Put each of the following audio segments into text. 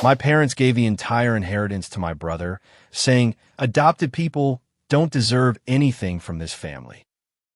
My parents gave the entire inheritance to my brother, saying, "Adopted people don't deserve anything from this family."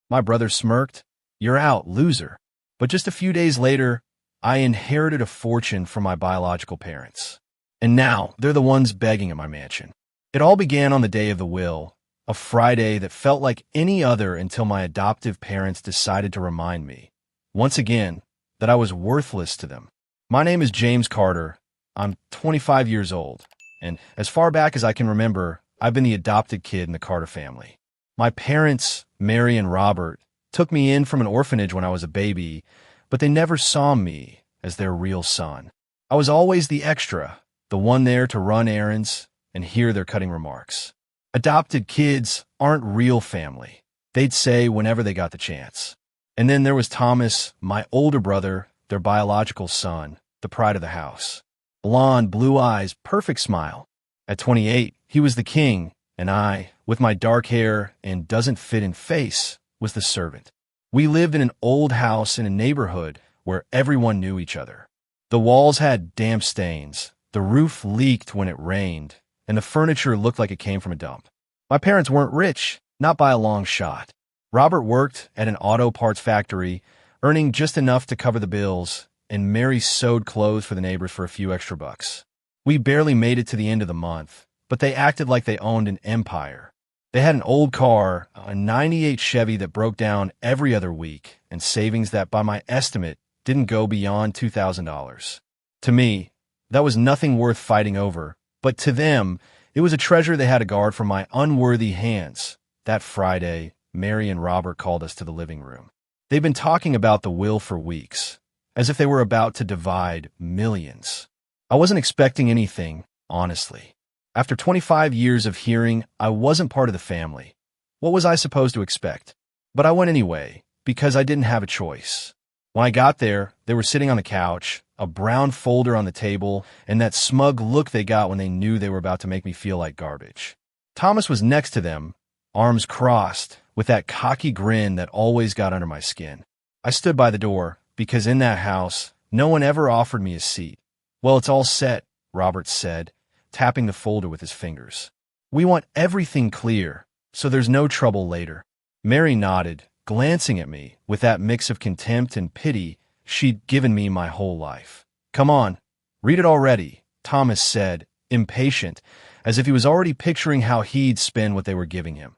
My brother smirked, "You're out, loser." But just a few days later, I inherited a fortune from my biological parents. And now, they're the ones begging at my mansion. It all began on the day of the will, a Friday that felt like any other until my adoptive parents decided to remind me, once again, that I was worthless to them. My name is James Carter. I'm 25 years old, and as far back as I can remember, I've been the adopted kid in the Carter family. My parents, Mary and Robert, took me in from an orphanage when I was a baby, but they never saw me as their real son. I was always the extra, the one there to run errands and hear their cutting remarks. Adopted kids aren't real family, they'd say whenever they got the chance. And then there was Thomas, my older brother, their biological son, the pride of the house. Blonde, blue eyes, perfect smile. At 28, he was the king, and I, with my dark hair and doesn't fit in face, was the servant. We lived in an old house in a neighborhood where everyone knew each other. The walls had damp stains, the roof leaked when it rained, and the furniture looked like it came from a dump. My parents weren't rich, not by a long shot. Robert worked at an auto parts factory, earning just enough to cover the bills, and Mary sewed clothes for the neighbors for a few extra bucks. We barely made it to the end of the month, but they acted like they owned an empire. They had an old car, a '98 Chevy that broke down every other week, and savings that, by my estimate, didn't go beyond $2,000. To me, that was nothing worth fighting over, but to them, it was a treasure they had to guard from my unworthy hands. That Friday, Mary and Robert called us to the living room. They'd been talking about the will for weeks, as if they were about to divide millions. I wasn't expecting anything, honestly. After 25 years of hearing I wasn't part of the family, what was I supposed to expect? But I went anyway, because I didn't have a choice. When I got there, they were sitting on the couch, a brown folder on the table, and that smug look they got when they knew they were about to make me feel like garbage. Thomas was next to them, arms crossed, with that cocky grin that always got under my skin. I stood by the door, because in that house, no one ever offered me a seat. "Well, it's all set," Robert said, tapping the folder with his fingers. "We want everything clear, so there's no trouble later." Mary nodded, glancing at me with that mix of contempt and pity she'd given me my whole life. "Come on, read it already," Thomas said, impatient, as if he was already picturing how he'd spend what they were giving him.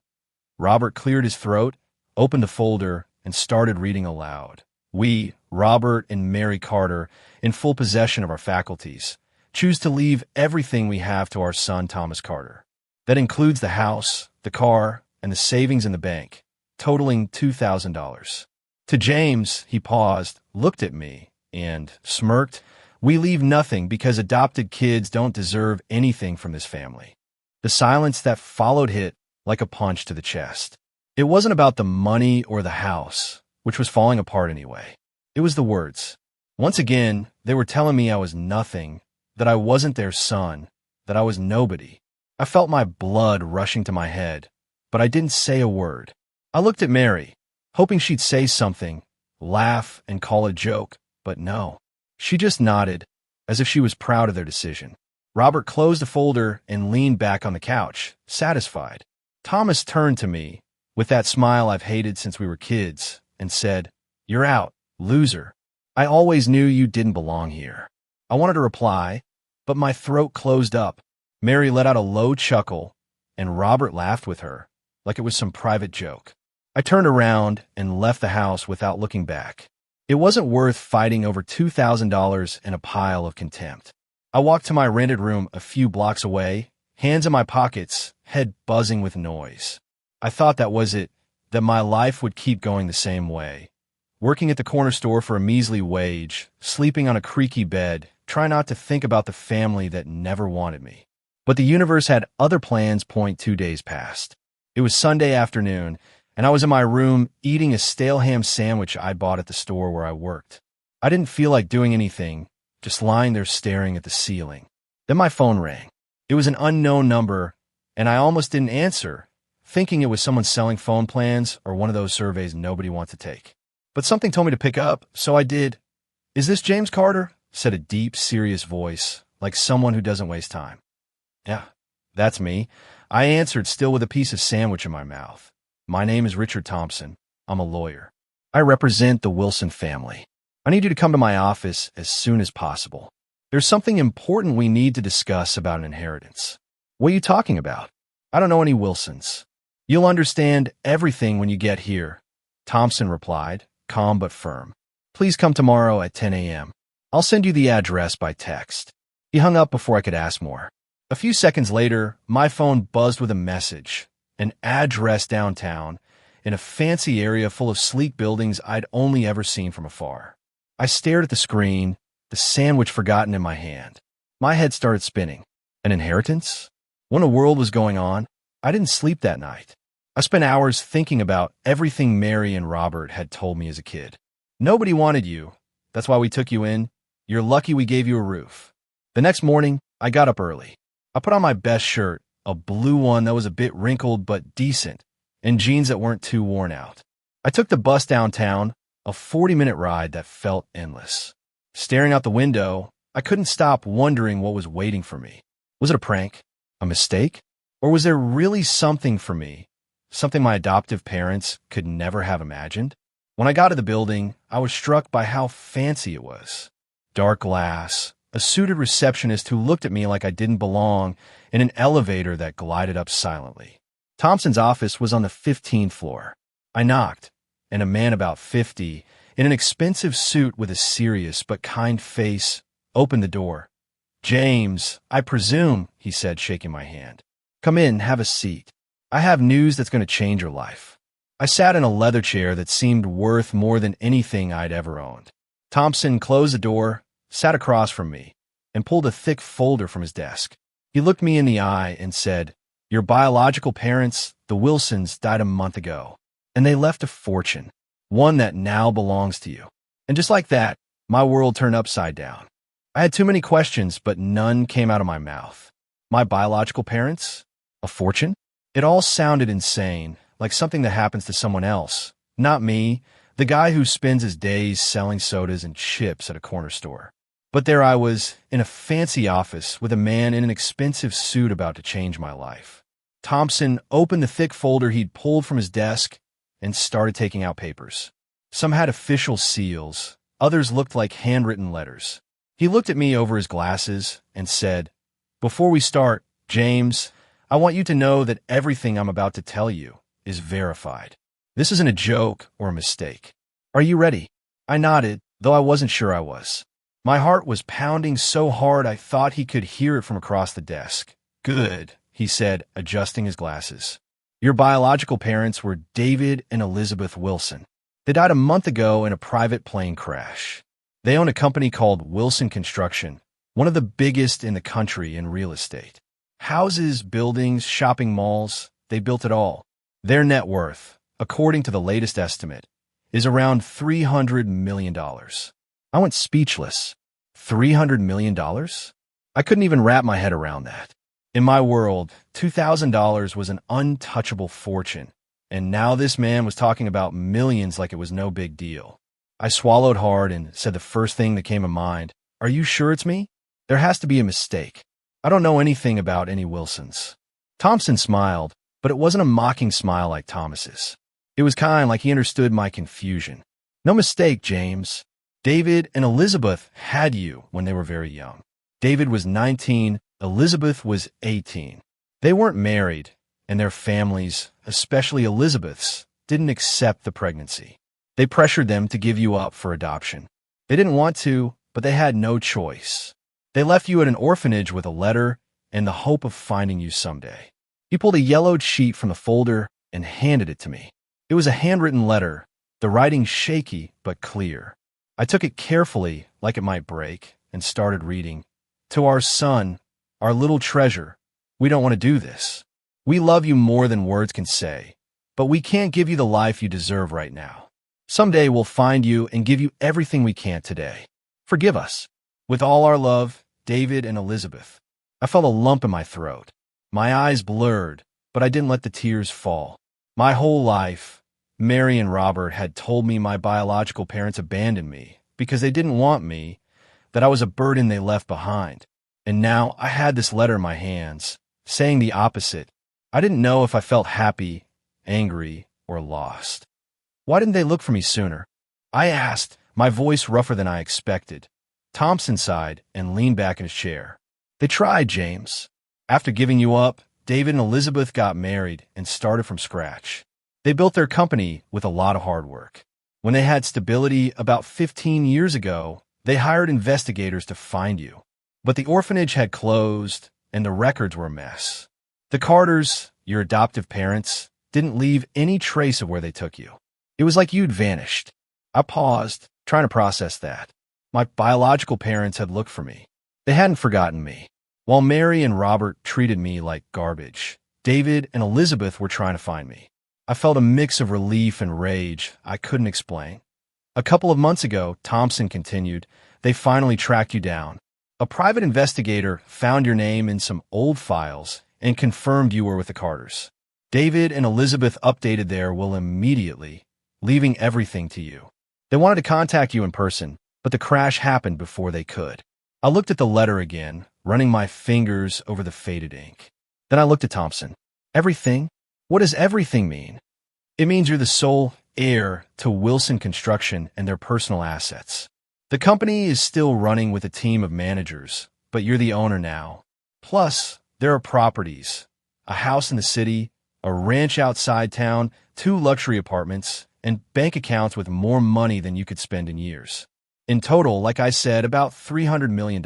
Robert cleared his throat, opened the folder, and started reading aloud. "We, Robert and Mary Carter, in full possession of our faculties, choose to leave everything we have to our son Thomas Carter. That includes the house, the car, and the savings in the bank, totaling $2,000. To James," he paused, looked at me, and smirked, "We leave nothing because adopted kids don't deserve anything from this family." The silence that followed hit like a punch to the chest. It wasn't about the money or the house, which was falling apart anyway. It was the words. Once again, they were telling me I was nothing, that I wasn't their son, that I was nobody. I felt my blood rushing to my head, but I didn't say a word. I looked at Mary, hoping she'd say something, laugh and call it a joke, but no. She just nodded, as if she was proud of their decision. Robert closed the folder and leaned back on the couch, satisfied. Thomas turned to me, with that smile I've hated since we were kids, and said, "You're out, loser. I always knew you didn't belong here." I wanted to reply, but my throat closed up. Mary let out a low chuckle, and Robert laughed with her, like it was some private joke. I turned around and left the house without looking back. It wasn't worth fighting over $2,000 and a pile of contempt. I walked to my rented room a few blocks away, hands in my pockets, head buzzing with noise. I thought that was it, that my life would keep going the same way. Working at the corner store for a measly wage, sleeping on a creaky bed, try not to think about the family that never wanted me. But the universe had other plans. 2 days past. It was Sunday afternoon, and I was in my room eating a stale ham sandwich I bought at the store where I worked. I didn't feel like doing anything, just lying there staring at the ceiling. Then my phone rang. It was an unknown number, and I almost didn't answer, thinking it was someone selling phone plans or one of those surveys nobody wants to take. But something told me to pick up, so I did. "Is this James Carter?" said a deep, serious voice, like someone who doesn't waste time. Yeah, that's me. I answered, still with a piece of sandwich in my mouth. My name is Richard Thompson. I'm a lawyer. I represent the Wilson family. I need you to come to my office as soon as possible. There's something important we need to discuss about an inheritance. What are you talking about? I don't know any Wilsons. You'll understand everything when you get here, Thompson replied, calm but firm. Please come tomorrow at 10 a.m. I'll send you the address by text. He hung up before I could ask more. A few seconds later, my phone buzzed with a message, an address downtown, in a fancy area full of sleek buildings I'd only ever seen from afar. I stared at the screen, the sandwich forgotten in my hand. My head started spinning. An inheritance? What in the world was going on? I didn't sleep that night. I spent hours thinking about everything Mary and Robert had told me as a kid. Nobody wanted you. That's why we took you in. You're lucky we gave you a roof. The next morning, I got up early. I put on my best shirt, a blue one that was a bit wrinkled but decent, and jeans that weren't too worn out. I took the bus downtown, a 40-minute ride that felt endless. Staring out the window, I couldn't stop wondering what was waiting for me. Was it a prank? A mistake? Or was there really something for me? Something my adoptive parents could never have imagined? When I got to the building, I was struck by how fancy it was. Dark glass, a suited receptionist who looked at me like I didn't belong, and an elevator that glided up silently. Thompson's office was on the 15th floor. I knocked, and a man about 50, in an expensive suit with a serious but kind face, opened the door. James, I presume, he said, shaking my hand. Come in, have a seat. I have news that's going to change your life. I sat in a leather chair that seemed worth more than anything I'd ever owned. Thompson closed the door, sat across from me, and pulled a thick folder from his desk. He looked me in the eye and said, Your biological parents, the Wilsons, died a month ago, and they left a fortune, one that now belongs to you. And just like that, my world turned upside down. I had too many questions, but none came out of my mouth. My biological parents? A fortune? It all sounded insane, like something that happens to someone else. Not me, the guy who spends his days selling sodas and chips at a corner store. But there I was, in a fancy office, with a man in an expensive suit about to change my life. Thompson opened the thick folder he'd pulled from his desk and started taking out papers. Some had official seals, others looked like handwritten letters. He looked at me over his glasses and said, Before we start, James, I want you to know that everything I'm about to tell you is verified. This isn't a joke or a mistake. Are you ready? I nodded, though I wasn't sure I was. My heart was pounding so hard I thought he could hear it from across the desk. Good, he said, adjusting his glasses. Your biological parents were David and Elizabeth Wilson. They died a month ago in a private plane crash. They own a company called Wilson Construction, one of the biggest in the country in real estate. Houses, buildings, shopping malls, they built it all. Their net worth, according to the latest estimate, is around $300 million. I went speechless. $300 million? I couldn't even wrap my head around that. In my world, $2,000 was an untouchable fortune, and now this man was talking about millions like it was no big deal. I swallowed hard and said the first thing that came to mind, Are you sure it's me? There has to be a mistake. I don't know anything about any Wilsons. Thompson smiled, but it wasn't a mocking smile like Thomas's. It was kind, like he understood my confusion. No mistake, James. David and Elizabeth had you when they were very young. David was 19, Elizabeth was 18. They weren't married, and their families, especially Elizabeth's, didn't accept the pregnancy. They pressured them to give you up for adoption. They didn't want to, but they had no choice. They left you at an orphanage with a letter and the hope of finding you someday. He pulled a yellowed sheet from the folder and handed it to me. It was a handwritten letter, the writing shaky but clear. I took it carefully, like it might break, and started reading. To our son, our little treasure, we don't want to do this. We love you more than words can say, but we can't give you the life you deserve right now. Someday we'll find you and give you everything we can today. Forgive us. With all our love, David and Elizabeth. I felt a lump in my throat. My eyes blurred, but I didn't let the tears fall. My whole life, Mary and Robert had told me my biological parents abandoned me because they didn't want me, that I was a burden they left behind. And now I had this letter in my hands, saying the opposite. I didn't know if I felt happy, angry, or lost. Why didn't they look for me sooner? I asked, my voice rougher than I expected. Thompson sighed and leaned back in his chair. They tried, James. After giving you up, David and Elizabeth got married and started from scratch. They built their company with a lot of hard work. When they had stability about 15 years ago, they hired investigators to find you. But the orphanage had closed, and the records were a mess. The Carters, your adoptive parents, didn't leave any trace of where they took you. It was like you'd vanished. I paused, trying to process that. My biological parents had looked for me. They hadn't forgotten me. While Mary and Robert treated me like garbage, David and Elizabeth were trying to find me. I felt a mix of relief and rage I couldn't explain. A couple of months ago, Thompson continued, they finally tracked you down. A private investigator found your name in some old files and confirmed you were with the Carters. David and Elizabeth updated their will immediately, leaving everything to you. They wanted to contact you in person, but the crash happened before they could. I looked at the letter again, running my fingers over the faded ink. Then I looked at Thompson. Everything? What does everything mean? It means you're the sole heir to Wilson Construction and their personal assets. The company is still running with a team of managers, but you're the owner now. Plus, there are properties, a house in the city, a ranch outside town, 2 luxury apartments, and bank accounts with more money than you could spend in years. In total, like I said, about $300 million.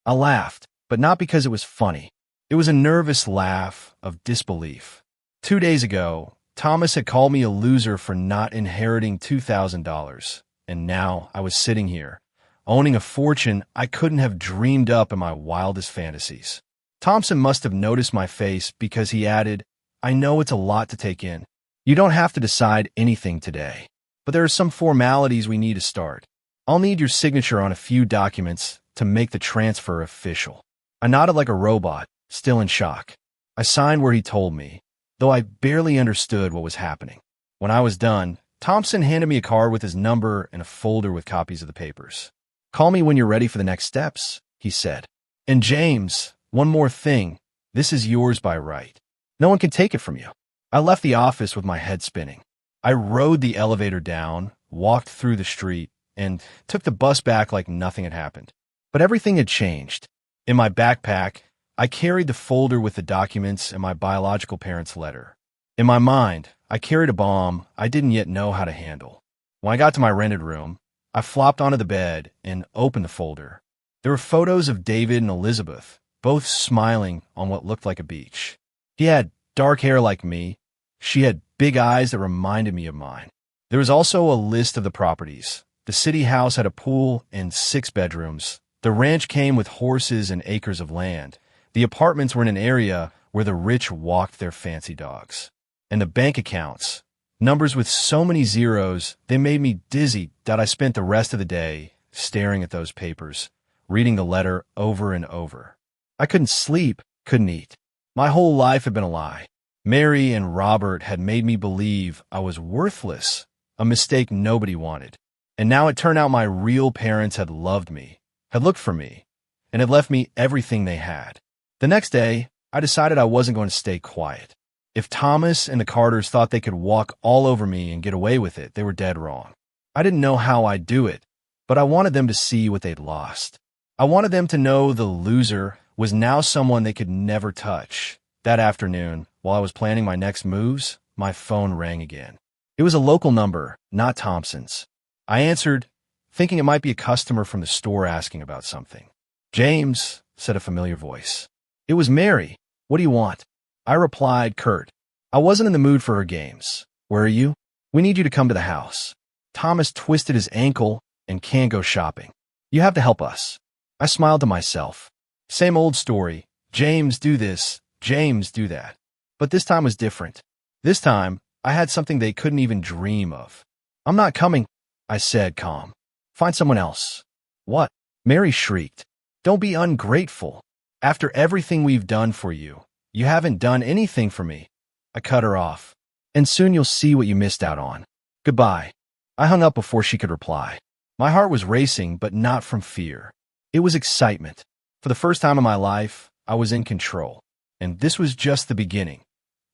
I laughed, but not because it was funny. It was a nervous laugh of disbelief. 2 days ago, Thomas had called me a loser for not inheriting $2,000, and now I was sitting here, owning a fortune I couldn't have dreamed up in my wildest fantasies. Thompson must have noticed my face because he added, I know it's a lot to take in. You don't have to decide anything today, but there are some formalities we need to start. I'll need your signature on a few documents to make the transfer official. I nodded like a robot, still in shock. I signed where he told me, though I barely understood what was happening. When I was done, Thompson handed me a card with his number and a folder with copies of the papers. Call me when you're ready for the next steps, he said. And James, one more thing. This is yours by right. No one can take it from you. I left the office with my head spinning. I rode the elevator down, walked through the street, and took the bus back like nothing had happened. But everything had changed. In my backpack, I carried the folder with the documents and my biological parents' letter. In my mind, I carried a bomb I didn't yet know how to handle. When I got to my rented room, I flopped onto the bed and opened the folder. There were photos of David and Elizabeth, both smiling on what looked like a beach. He had dark hair like me. She had big eyes that reminded me of mine. There was also a list of the properties. The city house had a pool and 6 bedrooms. The ranch came with horses and acres of land. The apartments were in an area where the rich walked their fancy dogs. And the bank accounts, numbers with so many zeros, they made me dizzy that I spent the rest of the day staring at those papers, reading the letter over and over. I couldn't sleep, couldn't eat. My whole life had been a lie. Mary and Robert had made me believe I was worthless, a mistake nobody wanted. And now it turned out my real parents had loved me, had looked for me, and had left me everything they had. The next day, I decided I wasn't going to stay quiet. If Thomas and the Carters thought they could walk all over me and get away with it, they were dead wrong. I didn't know how I'd do it, but I wanted them to see what they'd lost. I wanted them to know the loser was now someone they could never touch. That afternoon, while I was planning my next moves, my phone rang again. It was a local number, not Thompson's. I answered, thinking it might be a customer from the store asking about something. James, said a familiar voice. It was Mary. What do you want? I replied, curt. I wasn't in the mood for her games. Where are you? We need you to come to the house. Thomas twisted his ankle and can't go shopping. You have to help us. I smiled to myself. Same old story. James, do this. James, do that. But this time was different. This time, I had something they couldn't even dream of. I'm not coming, I said, calm. Find someone else. What? Mary shrieked. Don't be ungrateful. After everything we've done for you, you haven't done anything for me. I cut her off. And soon you'll see what you missed out on. Goodbye. I hung up before she could reply. My heart was racing, but not from fear. It was excitement. For the first time in my life, I was in control. And this was just the beginning.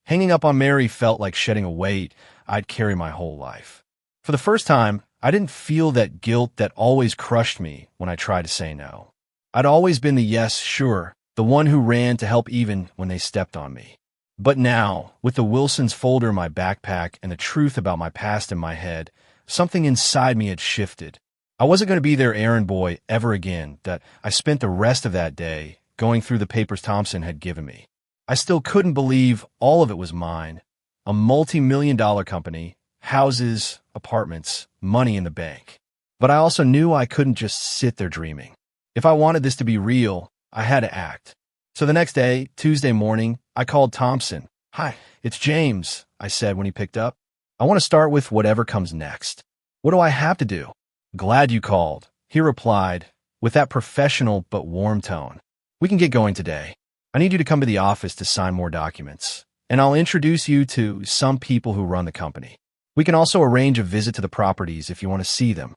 Hanging up on Mary felt like shedding a weight I'd carry my whole life. For the first time, I didn't feel that guilt that always crushed me when I tried to say no. I'd always been the yes, sure, the one who ran to help even when they stepped on me. But now, with the Wilson's folder in my backpack and the truth about my past in my head, something inside me had shifted. I wasn't going to be their errand boy ever again. That I spent the rest of that day going through the papers Thompson had given me. I still couldn't believe all of it was mine. A multi-million-dollar company, houses, apartments, money in the bank. But I also knew I couldn't just sit there dreaming. If I wanted this to be real, I had to act. So the next day, Tuesday morning, I called Thompson. "Hi, it's James," I said when he picked up. "I want to start with whatever comes next. What do I have to do?" "Glad you called," he replied, with that professional but warm tone. "We can get going today. I need you to come to the office to sign more documents, and I'll introduce you to some people who run the company. We can also arrange a visit to the properties if you want to see them."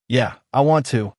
"Yeah, I want to,"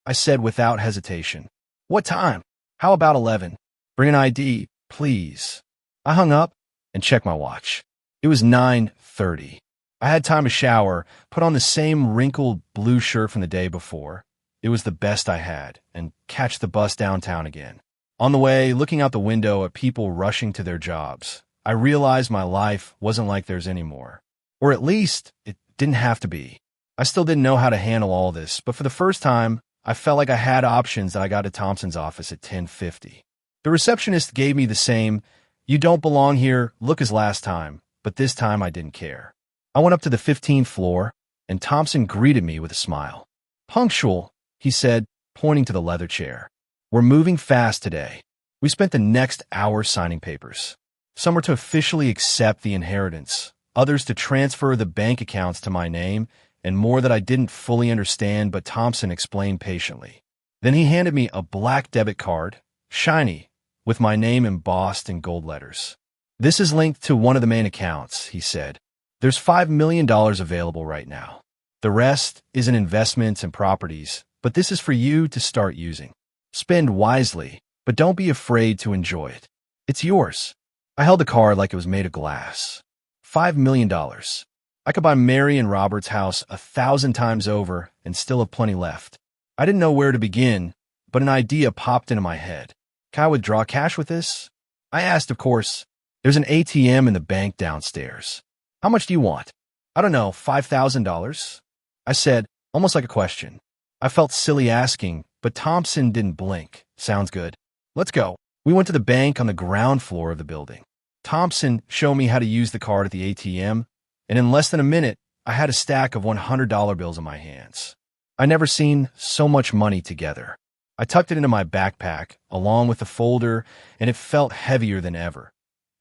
I said without hesitation. "What time?" "How about 11? Bring an ID, please." I hung up and checked my watch. It was 9:30. I had time to shower, put on the same wrinkled blue shirt from the day before. It was the best I had, and catch the bus downtown again. On the way, looking out the window at people rushing to their jobs, I realized my life wasn't like theirs anymore. Or at least, it didn't have to be. I still didn't know how to handle all this, but for the first time, I felt like I had options that I got to Thompson's office at 10:50. The receptionist gave me the same, "You don't belong here," look as last time, but this time I didn't care. I went up to the 15th floor, and Thompson greeted me with a smile. "Punctual," he said, pointing to the leather chair. "We're moving fast today." We spent the next hour signing papers. Some were to officially accept the inheritance, others to transfer the bank accounts to my name, and more that I didn't fully understand, but Thompson explained patiently. Then he handed me a black debit card, shiny, with my name embossed in gold letters. "This is linked to one of the main accounts," he said. "There's $5 million available right now. The rest is in investments and properties, but this is for you to start using. Spend wisely, but don't be afraid to enjoy it. It's yours." I held the card like it was made of glass. $5 million. I could buy Mary and Robert's house 1,000 times over and still have plenty left. I didn't know where to begin, but an idea popped into my head. "Can I withdraw cash with this?" I asked, of course. "There's an ATM in the bank downstairs." "How much do you want?" "I don't know, $5,000? I said, almost like a question. I felt silly asking, but Thompson didn't blink. "Sounds good. Let's go." We went to the bank on the ground floor of the building. Thompson showed me how to use the card at the ATM, and in less than a minute, I had a stack of $100 bills in my hands. I never seen so much money together. I tucked it into my backpack, along with the folder, and it felt heavier than ever.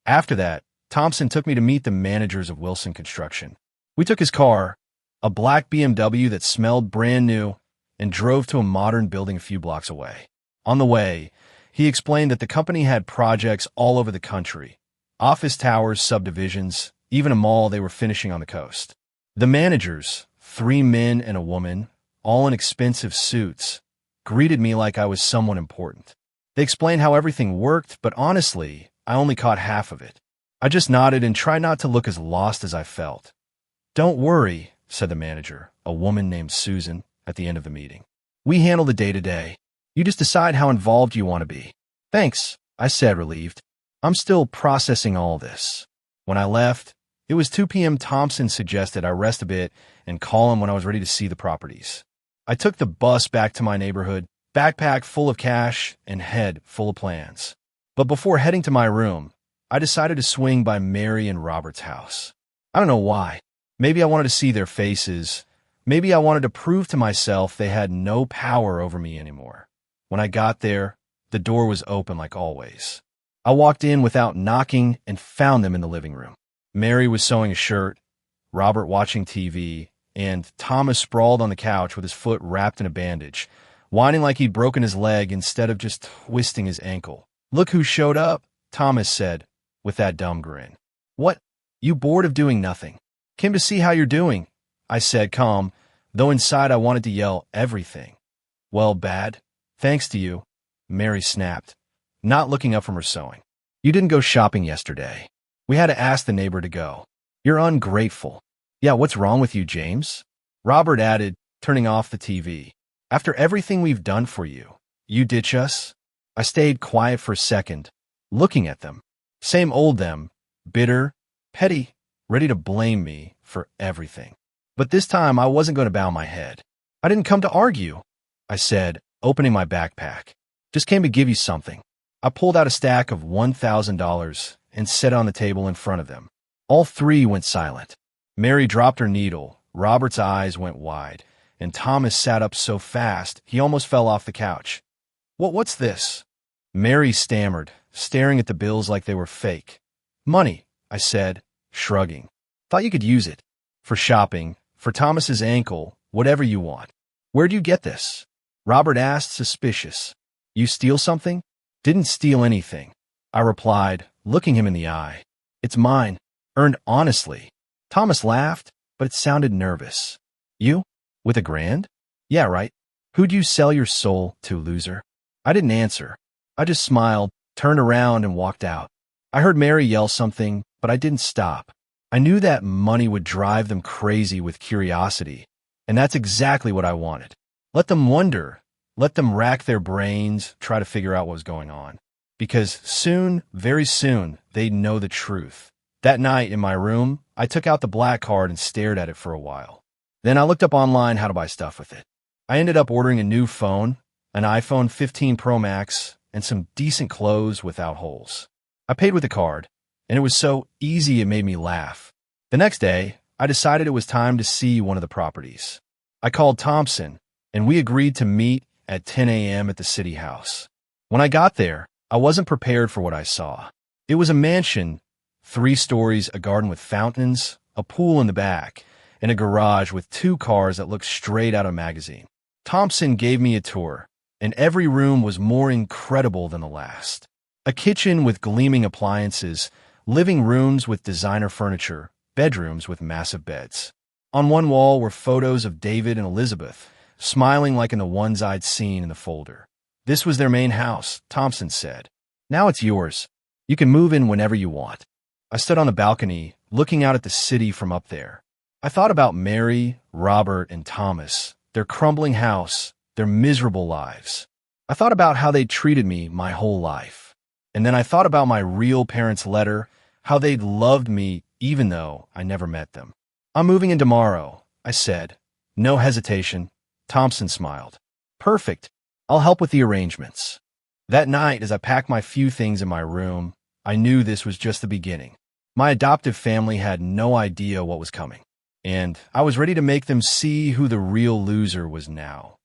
After that, Thompson took me to meet the managers of Wilson Construction. We took his car, a black BMW that smelled brand new, and drove to a modern building a few blocks away. On the way, he explained that the company had projects all over the country, office towers, subdivisions, even a mall they were finishing on the coast. The managers, 3 men and a woman, all in expensive suits, greeted me like I was someone important. They explained how everything worked, but honestly, I only caught half of it. I just nodded and tried not to look as lost as I felt. "Don't worry," said the manager, a woman named Susan, at the end of the meeting. "We handle the day-to-day. You just decide how involved you want to be." "Thanks," I said, relieved. "I'm still processing all this." When I left, it was 2 p.m. Thompson suggested I rest a bit and call him when I was ready to see the properties. I took the bus back to my neighborhood, backpack full of cash and head full of plans. But before heading to my room, I decided to swing by Mary and Robert's house. I don't know why. Maybe I wanted to see their faces. Maybe I wanted to prove to myself they had no power over me anymore. When I got there, the door was open like always. I walked in without knocking and found them in the living room. Mary was sewing a shirt, Robert watching TV, and Thomas sprawled on the couch with his foot wrapped in a bandage, whining like he'd broken his leg instead of just twisting his ankle. "Look who showed up," Thomas said, with that dumb grin. "What? You bored of doing nothing?" "Came to see how you're doing," I said, calm, though inside I wanted to yell everything. "Well, bad. Thanks to you." Mary snapped, not looking up from her sewing. You didn't go shopping yesterday. We had to ask the neighbor to go. You're ungrateful. Yeah, what's wrong with you, James? Robert added, turning off the TV. After everything we've done for you, you ditch us? I stayed quiet for a second, looking at them. Same old them, bitter, petty, ready to blame me for everything. But this time I wasn't going to bow my head. I didn't come to argue, I said, opening my backpack. Just came to give you something. I pulled out a stack of $1,000 and set it on the table in front of them. All three went silent. Mary dropped her needle, Robert's eyes went wide, and Thomas sat up so fast he almost fell off the couch. What's this? Mary stammered, staring at the bills like they were fake. Money, I said, shrugging. Thought you could use it. For shopping, for Thomas's ankle, whatever you want. Where'd you get this? Robert asked, suspicious. You steal something? Didn't steal anything, I replied, looking him in the eye. It's mine, earned honestly. Thomas laughed, but it sounded nervous. You? With $1,000? Yeah, right. Who'd you sell your soul to, loser? I didn't answer. I just smiled, turned around, and walked out. I heard Mary yell something, but I didn't stop. I knew that money would drive them crazy with curiosity, and that's exactly what I wanted. Let them wonder. Let them rack their brains, try to figure out what was going on. Because soon, very soon, they'd know the truth. That night in my room, I took out the black card and stared at it for a while. Then I looked up online how to buy stuff with it. I ended up ordering a new phone, an iPhone 15 Pro Max, and some decent clothes without holes. I paid with the card, and it was so easy it made me laugh. The next day, I decided it was time to see one of the properties. I called Thompson, and we agreed to meet at 10 a.m. at the city house. When I got there, I wasn't prepared for what I saw. It was a mansion, 3 stories, a garden with fountains, a pool in the back, and a garage with 2 cars that looked straight out of a magazine. Thompson gave me a tour, and every room was more incredible than the last. A kitchen with gleaming appliances, living rooms with designer furniture, bedrooms with massive beds. On one wall were photos of David and Elizabeth, smiling like in the ones I'd seen in the folder. This was their main house, Thompson said. Now it's yours. You can move in whenever you want. I stood on the balcony, looking out at the city from up there. I thought about Mary, Robert, and Thomas, their crumbling house, their miserable lives. I thought about how they'd treated me my whole life. And then I thought about my real parents' letter, how they'd loved me even though I never met them. I'm moving in tomorrow, I said. No hesitation. Thompson smiled. Perfect. I'll help with the arrangements. That night, as I packed my few things in my room, I knew this was just the beginning. My adoptive family had no idea what was coming, and I was ready to make them see who the real loser was now.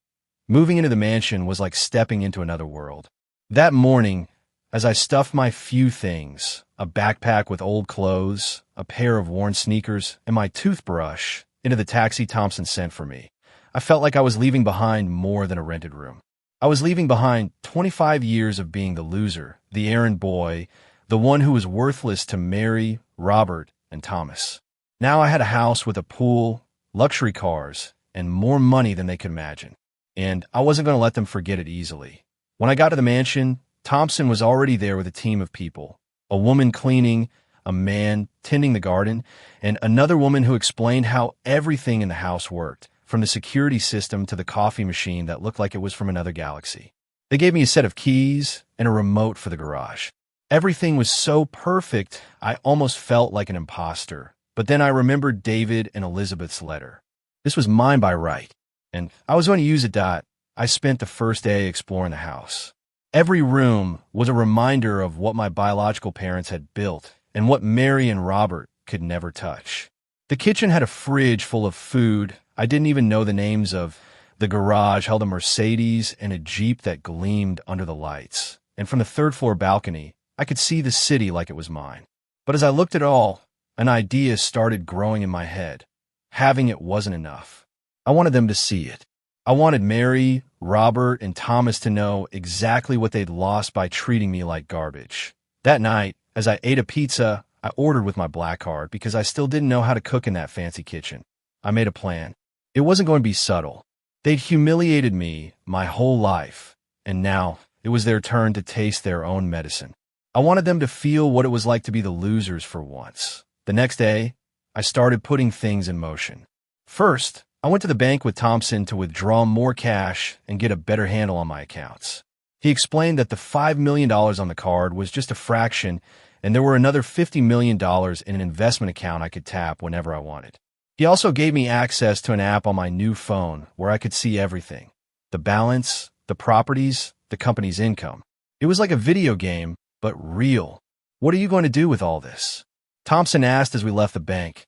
Moving into the mansion was like stepping into another world. That morning, as I stuffed my few things, a backpack with old clothes, a pair of worn sneakers, and my toothbrush, into the taxi Thompson sent for me, I felt like I was leaving behind more than a rented room. I was leaving behind 25 years of being the loser, the errand boy, the one who was worthless to Mary, Robert, and Thomas. Now I had a house with a pool, luxury cars, and more money than they could imagine. And I wasn't going to let them forget it easily. When I got to the mansion, Thompson was already there with a team of people. A woman cleaning, a man tending the garden, and another woman who explained how everything in the house worked, from the security system to the coffee machine that looked like it was from another galaxy. They gave me a set of keys and a remote for the garage. Everything was so perfect, I almost felt like an imposter. But then I remembered David and Elizabeth's letter. This was mine by right, and I was going to use it. I spent the first day exploring the house. Every room was a reminder of what my biological parents had built and what Mary and Robert could never touch. The kitchen had a fridge full of food I didn't even know the names of. The garage held a Mercedes and a Jeep that gleamed under the lights. And from the 3rd floor balcony, I could see the city like it was mine. But as I looked at it all, an idea started growing in my head. Having it wasn't enough. I wanted them to see it. I wanted Mary, Robert, and Thomas to know exactly what they'd lost by treating me like garbage. That night, as I ate a pizza, I ordered with my black card because I still didn't know how to cook in that fancy kitchen. I made a plan. It wasn't going to be subtle. They'd humiliated me my whole life, and now it was their turn to taste their own medicine. I wanted them to feel what it was like to be the losers for once. The next day, I started putting things in motion. First, I went to the bank with Thompson to withdraw more cash and get a better handle on my accounts. He explained that the $5 million on the card was just a fraction, and there were another $50 million in an investment account I could tap whenever I wanted. He also gave me access to an app on my new phone where I could see everything: the balance, the properties, the company's income. It was like a video game, but real. "What are you going to do with all this?" Thompson asked as we left the bank.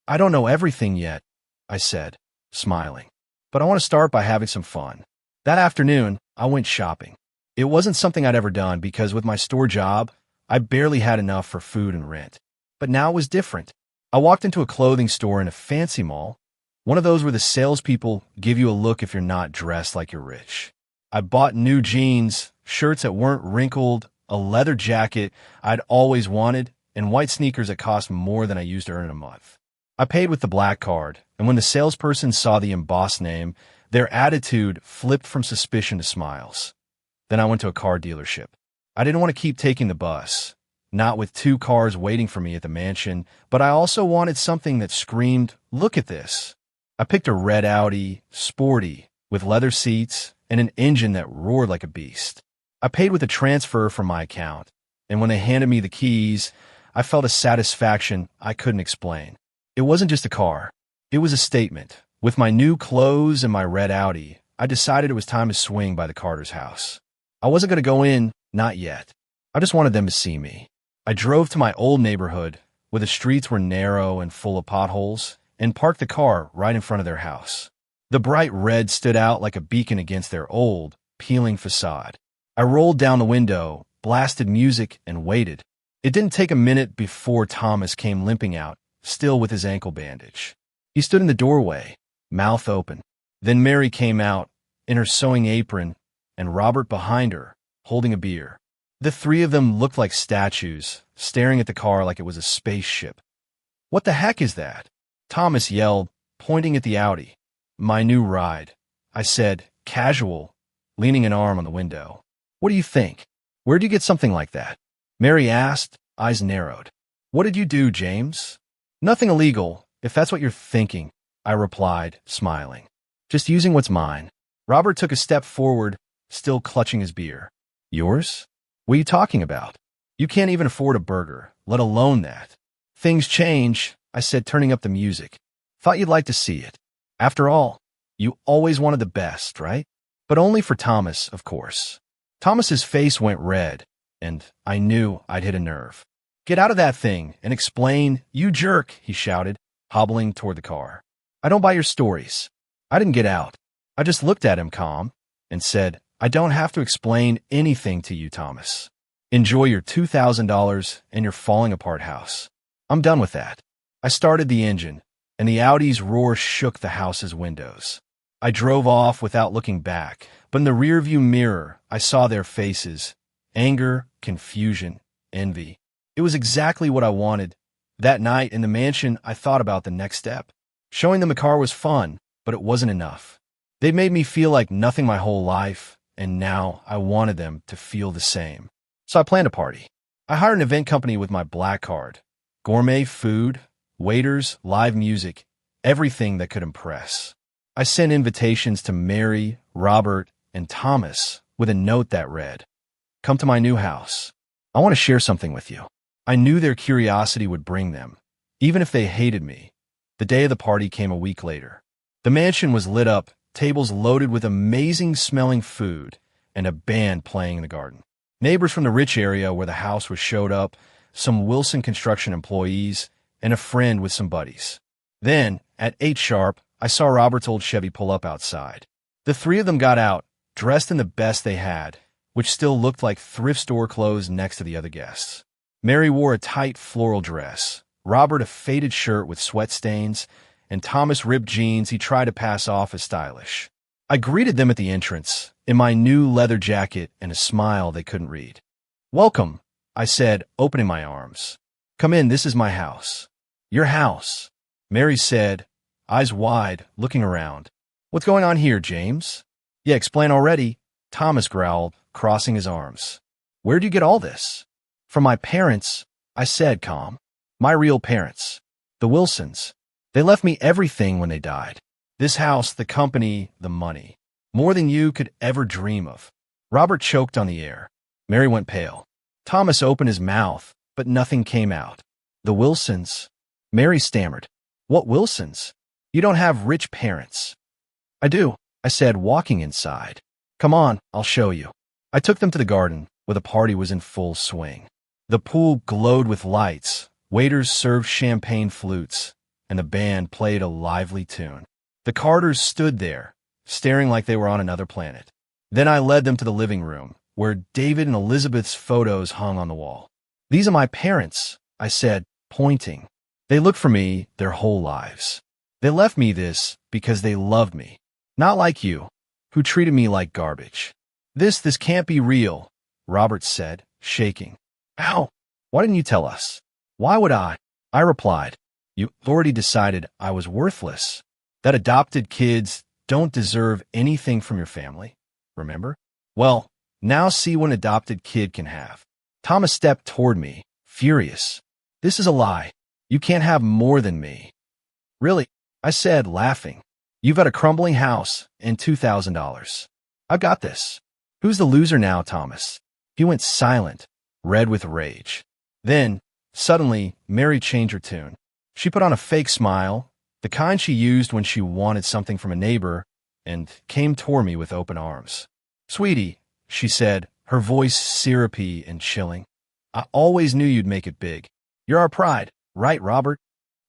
"I don't know everything yet," I said, smiling. "But I want to start by having some fun." That afternoon, I went shopping. It wasn't something I'd ever done because with my store job, I barely had enough for food and rent. But now it was different. I walked into a clothing store in a fancy mall, one of those where the salespeople give you a look if you're not dressed like you're rich. I bought new jeans, shirts that weren't wrinkled, a leather jacket I'd always wanted, and white sneakers that cost more than I used to earn in a month. I paid with the black card, and when the salesperson saw the embossed name, their attitude flipped from suspicion to smiles. Then I went to a car dealership. I didn't want to keep taking the bus, not with 2 cars waiting for me at the mansion, but I also wanted something that screamed, "Look at this." I picked a red Audi, sporty, with leather seats and an engine that roared like a beast. I paid with a transfer from my account, and when they handed me the keys, I felt a satisfaction I couldn't explain. It wasn't just a car. It was a statement. With my new clothes and my red Audi, I decided it was time to swing by the Carter's house. I wasn't going to go in, not yet. I just wanted them to see me. I drove to my old neighborhood, where the streets were narrow and full of potholes, and parked the car right in front of their house. The bright red stood out like a beacon against their old, peeling facade. I rolled down the window, blasted music, and waited. It didn't take a minute before Thomas came limping out, still with his ankle bandage. He stood in the doorway, mouth open. Then Mary came out, in her sewing apron, and Robert behind her, holding a beer. The 3 of them looked like statues, staring at the car like it was a spaceship. "What the heck is that?" Thomas yelled, pointing at the Audi. "My new ride," I said, casual, leaning an arm on the window. "What do you think? Where'd you get something like that?" Mary asked, eyes narrowed. "What did you do, James?" "Nothing illegal, if that's what you're thinking," I replied, smiling. "Just using what's mine." Robert took a step forward, still clutching his beer. "Yours? What are you talking about? You can't even afford a burger, let alone that." "Things change," I said, turning up the music. "Thought you'd like to see it. After all, you always wanted the best, right?" But only for Thomas, of course. Thomas's face went red, and I knew I'd hit a nerve. "Get out of that thing and explain, you jerk," he shouted, hobbling toward the car. "I don't buy your stories." I didn't get out. I just looked at him calm and said, "I don't have to explain anything to you, Thomas. Enjoy your $2,000 and your falling apart house. I'm done with that." I started the engine, and the Audi's roar shook the house's windows. I drove off without looking back, but in the rearview mirror, I saw their faces: anger, confusion, envy. It was exactly what I wanted. That night in the mansion, I thought about the next step. Showing them the car was fun, but it wasn't enough. They made me feel like nothing my whole life, and now I wanted them to feel the same. So I planned a party. I hired an event company with my black card. Gourmet food, waiters, live music, everything that could impress. I sent invitations to Mary, Robert, and Thomas with a note that read, "Come to my new house. I want to share something with you." I knew their curiosity would bring them, even if they hated me. The day of the party came a week later. The mansion was lit up, tables loaded with amazing-smelling food, and a band playing in the garden. Neighbors from the rich area where the house was showed up, some Wilson Construction employees, and a friend with some buddies. Then, at 8 sharp, I saw Robert's old Chevy pull up outside. The 3 of them got out, dressed in the best they had, which still looked like thrift store clothes next to the other guests. Mary wore a tight floral dress, Robert a faded shirt with sweat stains, and Thomas ripped jeans he tried to pass off as stylish. I greeted them at the entrance, in my new leather jacket and a smile they couldn't read. "Welcome," I said, opening my arms. "Come in, this is my house." "Your house," Mary said, eyes wide, looking around. "What's going on here, James?" "Yeah, explain already." Thomas growled, crossing his arms. Where'd you get all this? From my parents, I said, calm. My real parents. The Wilsons. They left me everything when they died. This house, the company, the money. More than you could ever dream of. Robert choked on the air. Mary went pale. Thomas opened his mouth, but nothing came out. The Wilsons. Mary stammered. What Wilsons? You don't have rich parents. I do, I said, walking inside. Come on, I'll show you. I took them to the garden, where the party was in full swing. The pool glowed with lights, waiters served champagne flutes, and the band played a lively tune. The Carters stood there, staring like they were on another planet. Then I led them to the living room, where David and Elizabeth's photos hung on the wall. These are my parents, I said, pointing. They looked for me their whole lives. They left me this because they loved me. Not like you, who treated me like garbage. This can't be real, Robert said, shaking. Ow! Why didn't you tell us? Why would I? I replied. You already decided I was worthless. That adopted kids don't deserve anything from your family, remember? Well, now see what an adopted kid can have. Thomas stepped toward me, furious. This is a lie. You can't have more than me. Really? I said, laughing. You've got a crumbling house and $2,000. I've got this. Who's the loser now, Thomas? He went silent, red with rage. Then, suddenly, Mary changed her tune. She put on a fake smile, the kind she used when she wanted something from a neighbor, and came toward me with open arms. Sweetie, she said, her voice syrupy and chilling. I always knew you'd make it big. You're our pride, right, Robert?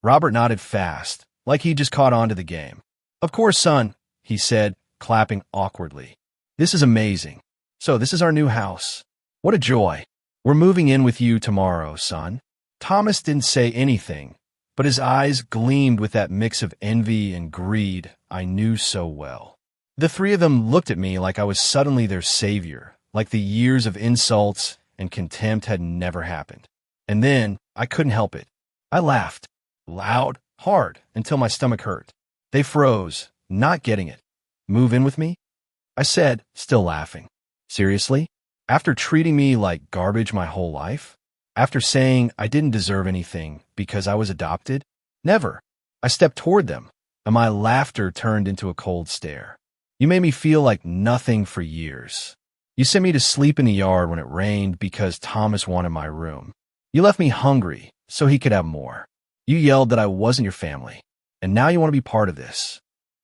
Robert nodded fast, like he just caught on to the game. Of course, son, he said, clapping awkwardly. This is amazing. So this is our new house. What a joy. We're moving in with you tomorrow, son. Thomas didn't say anything, but his eyes gleamed with that mix of envy and greed I knew so well. The three of them looked at me like I was suddenly their savior, like the years of insults and contempt had never happened. And then I couldn't help it. I laughed, loud, hard, until my stomach hurt. They froze, not getting it. Move in with me? I said, still laughing. Seriously? After treating me like garbage my whole life? After saying I didn't deserve anything because I was adopted? Never. I stepped toward them, and my laughter turned into a cold stare. You made me feel like nothing for years. You sent me to sleep in the yard when it rained because Thomas wanted my room. You left me hungry so he could have more. You yelled that I wasn't your family, and now you want to be part of this.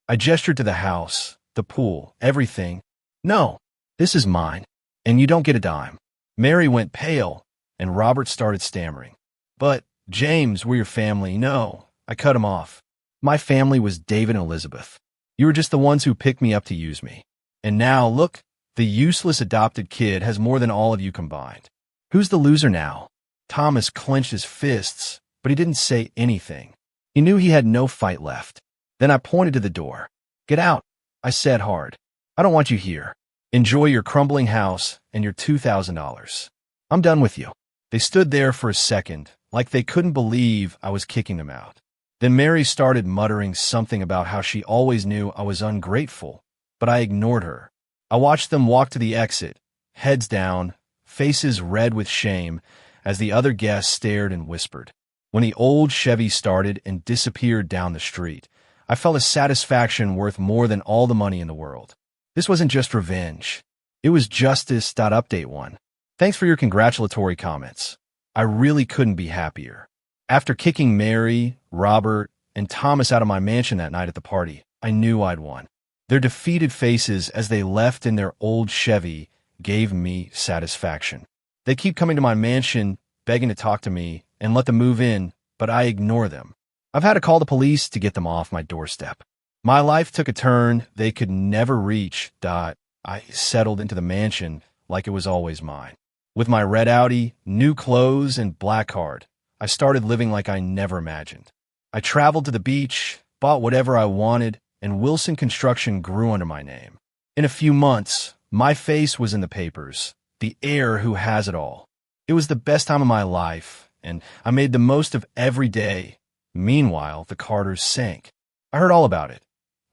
I gestured to the house, the pool, everything. No, this is mine, and you don't get a dime. Mary went pale, and Robert started stammering. But, James, we're your family. No, I cut him off. My family was David and Elizabeth. You were just the ones who picked me up to use me. And now, look, the useless adopted kid has more than all of you combined. Who's the loser now? Thomas clenched his fists, but he didn't say anything. He knew he had no fight left. Then I pointed to the door. Get out, I said hard. I don't want you here. Enjoy your crumbling house and your $2,000. I'm done with you. They stood there for a second, like they couldn't believe I was kicking them out. Then Mary started muttering something about how she always knew I was ungrateful, but I ignored her. I watched them walk to the exit, heads down, faces red with shame, as the other guests stared and whispered. When the old Chevy started and disappeared down the street, I felt a satisfaction worth more than all the money in the world. This wasn't just revenge. It was justice. Update 1. Thanks for your congratulatory comments. I really couldn't be happier. After kicking Mary, Robert, and Thomas out of my mansion that night at the party, I knew I'd won. Their defeated faces as they left in their old Chevy gave me satisfaction. They keep coming to my mansion, begging to talk to me and let them move in, but I ignore them. I've had to call the police to get them off my doorstep. My life took a turn they could never reach. I settled into the mansion like it was always mine. With my red Audi, new clothes, and black card, I started living like I never imagined. I traveled to the beach, bought whatever I wanted, and Wilson Construction grew under my name. In a few months, my face was in the papers, the heir who has it all. It was the best time of my life, and I made the most of every day. Meanwhile, the Carters sank. I heard all about it.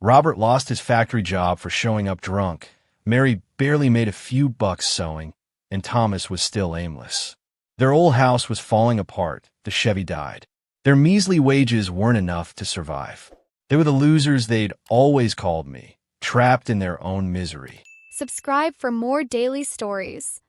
Robert lost his factory job for showing up drunk. Mary barely made a few bucks sewing, and Thomas was still aimless. Their old house was falling apart. The Chevy died. Their measly wages weren't enough to survive. They were the losers they'd always called me, trapped in their own misery. Subscribe for more daily stories.